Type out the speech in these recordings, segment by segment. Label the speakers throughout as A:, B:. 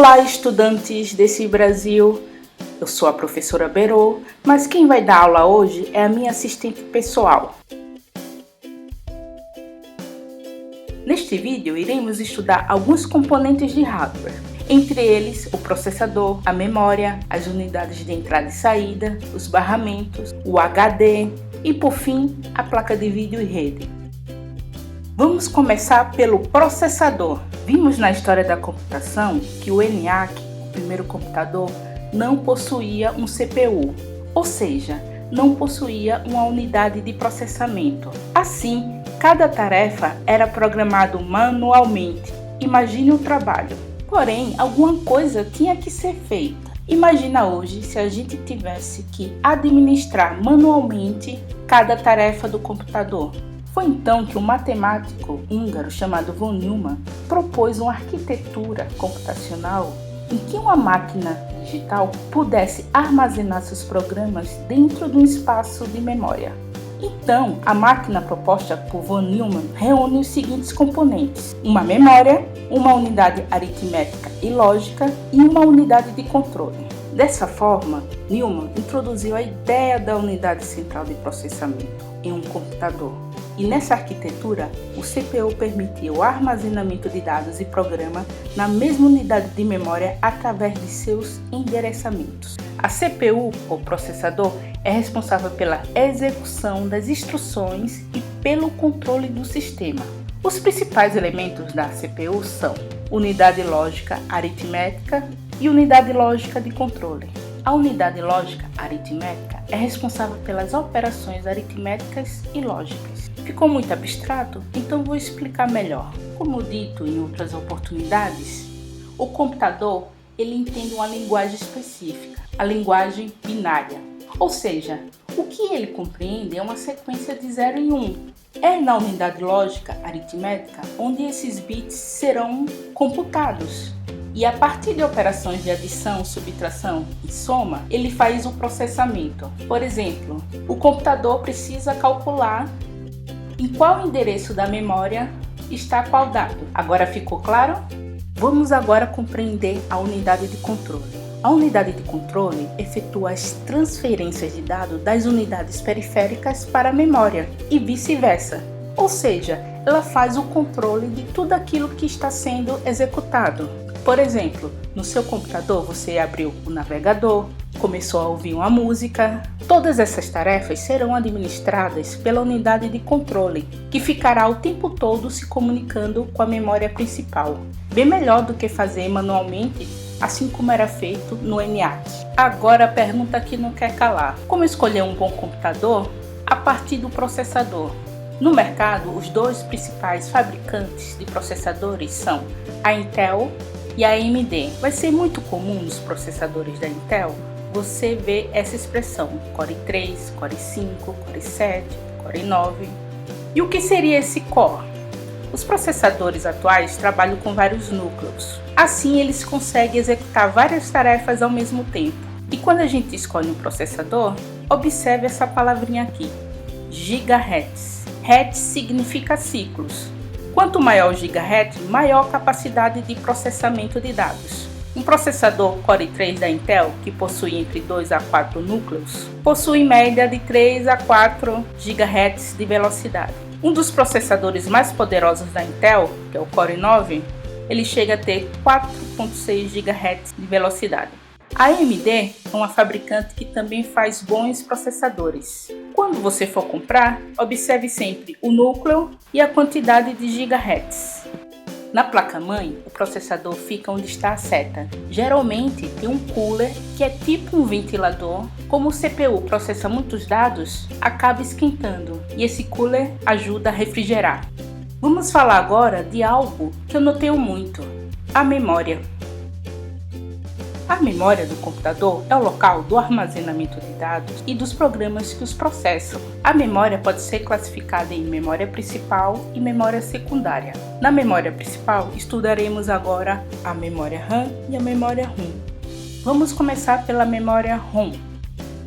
A: Olá, estudantes desse Brasil! Eu sou a professora Berô, mas quem vai dar aula hoje é a minha assistente pessoal. Neste vídeo, iremos estudar alguns componentes de hardware, entre eles o processador, a memória, as unidades de entrada e saída, os barramentos, o HD e, por fim, a placa de vídeo e rede. Vamos começar pelo processador. Vimos na história da computação que o ENIAC, o primeiro computador, não possuía um CPU, ou seja, não possuía uma unidade de processamento. Assim, cada tarefa era programada manualmente. Imagine o trabalho. Porém, alguma coisa tinha que ser feita. Imagina hoje se a gente tivesse que administrar manualmente cada tarefa do computador. Foi então que um matemático húngaro chamado von Neumann propôs uma arquitetura computacional em que uma máquina digital pudesse armazenar seus programas dentro de um espaço de memória. Então, a máquina proposta por von Neumann reúne os seguintes componentes: uma memória, uma unidade aritmética e lógica e uma unidade de controle. Dessa forma, Neumann introduziu a ideia da unidade central de processamento em um computador. E nessa arquitetura, o CPU permitia o armazenamento de dados e programa na mesma unidade de memória através de seus endereçamentos. A CPU, ou processador, é responsável pela execução das instruções e pelo controle do sistema. Os principais elementos da CPU são unidade lógica aritmética e unidade lógica de controle. A unidade lógica aritmética é responsável pelas operações aritméticas e lógicas. Ficou muito abstrato? Então vou explicar melhor. Como dito em outras oportunidades, o computador ele entende uma linguagem específica, a linguagem binária. Ou seja, o que ele compreende é uma sequência de 0 e 1. É na unidade lógica aritmética onde esses bits serão computados. E a partir de operações de adição, subtração e soma, ele faz o processamento. Por exemplo, o computador precisa calcular em qual endereço da memória está qual dado. Agora ficou claro? Vamos agora compreender a unidade de controle. A unidade de controle efetua as transferências de dados das unidades periféricas para a memória e vice-versa. Ou seja, ela faz o controle de tudo aquilo que está sendo executado. Por exemplo, no seu computador você abriu o navegador, começou a ouvir uma música. Todas essas tarefas serão administradas pela unidade de controle, que ficará o tempo todo se comunicando com a memória principal. Bem melhor do que fazer manualmente, assim como era feito no ENIAC. Agora a pergunta que não quer calar: como escolher um bom computador? A partir do processador. No mercado, os dois principais fabricantes de processadores são a Intel e a AMD. Vai ser muito comum nos processadores da Intel você ver essa expressão Core 3, Core 5, Core 7, Core 9. E o que seria esse Core? Os processadores atuais trabalham com vários núcleos. Assim, eles conseguem executar várias tarefas ao mesmo tempo. E quando a gente escolhe um processador, observe essa palavrinha aqui, gigahertz. Hertz significa ciclos. Quanto maior o gigahertz, maior a capacidade de processamento de dados. Um processador Core 3 da Intel, que possui entre 2 a 4 núcleos, possui média de 3 a 4 GHz de velocidade. Um dos processadores mais poderosos da Intel, que é o Core 9, ele chega a ter 4.6 GHz de velocidade. A AMD é uma fabricante que também faz bons processadores. Quando você for comprar, observe sempre o núcleo e a quantidade de gigahertz. Na placa-mãe, o processador fica onde está a seta. Geralmente tem um cooler, que é tipo um ventilador. Como o CPU processa muitos dados, acaba esquentando e esse cooler ajuda a refrigerar. Vamos falar agora de algo que eu não tenho muito: a memória. A memória do computador é o local do armazenamento de dados e dos programas que os processam. A memória pode ser classificada em memória principal e memória secundária. Na memória principal, estudaremos agora a memória RAM e a memória ROM. Vamos começar pela memória ROM.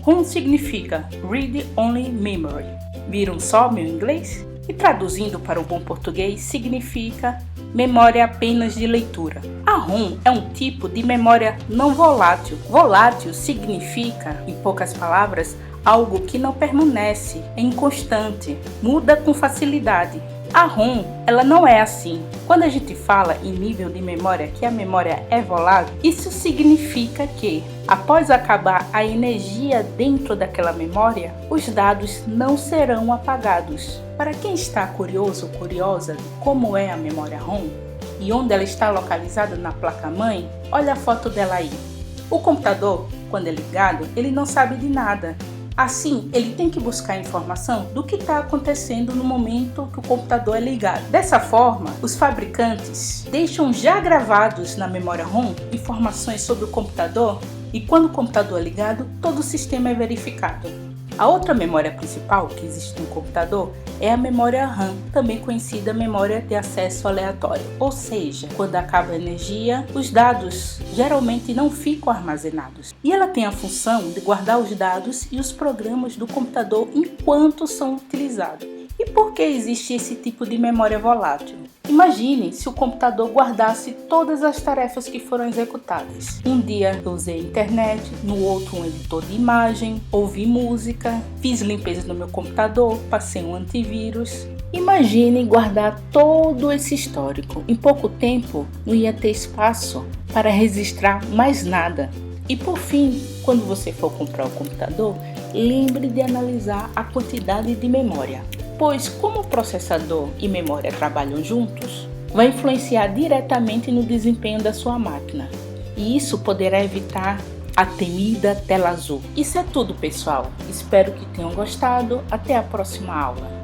A: ROM significa Read Only Memory. Viram só meu inglês? e traduzindo para o bom português significa memória apenas de leitura. A ROM é um tipo de memória não volátil. Volátil significa, em poucas palavras, algo que não permanece, é inconstante, muda com facilidade. A ROM, ela não é assim. Quando a gente fala em nível de memória que a memória é volátil, isso significa que, após acabar a energia dentro daquela memória, os dados não serão apagados. Para quem está curioso ou curiosa de como é a memória ROM e onde ela está localizada na placa-mãe, olha a foto dela aí. O computador, quando é ligado, ele não sabe de nada. Assim, ele tem que buscar informação do que está acontecendo no momento que o computador é ligado. Dessa forma, os fabricantes deixam já gravados na memória ROM informações sobre o computador e quando o computador é ligado, todo o sistema é verificado. A outra memória principal que existe no computador é a memória RAM, também conhecida memória de acesso aleatório. Ou seja, quando acaba a energia, os dados geralmente não ficam armazenados. E ela tem a função de guardar os dados e os programas do computador enquanto são utilizados. E por que existe esse tipo de memória volátil? Imagine se o computador guardasse todas as tarefas que foram executadas. Um dia eu usei a internet, no outro um editor de imagem, ouvi música, fiz limpeza no meu computador, passei um antivírus. Imagine guardar todo esse histórico. Em pouco tempo não ia ter espaço para registrar mais nada. E por fim, quando você for comprar o computador, lembre de analisar a quantidade de memória. Pois como o processador e memória trabalham juntos, vai influenciar diretamente no desempenho da sua máquina. E isso poderá evitar a temida tela azul. Isso é tudo, pessoal. Espero que tenham gostado. Até a próxima aula.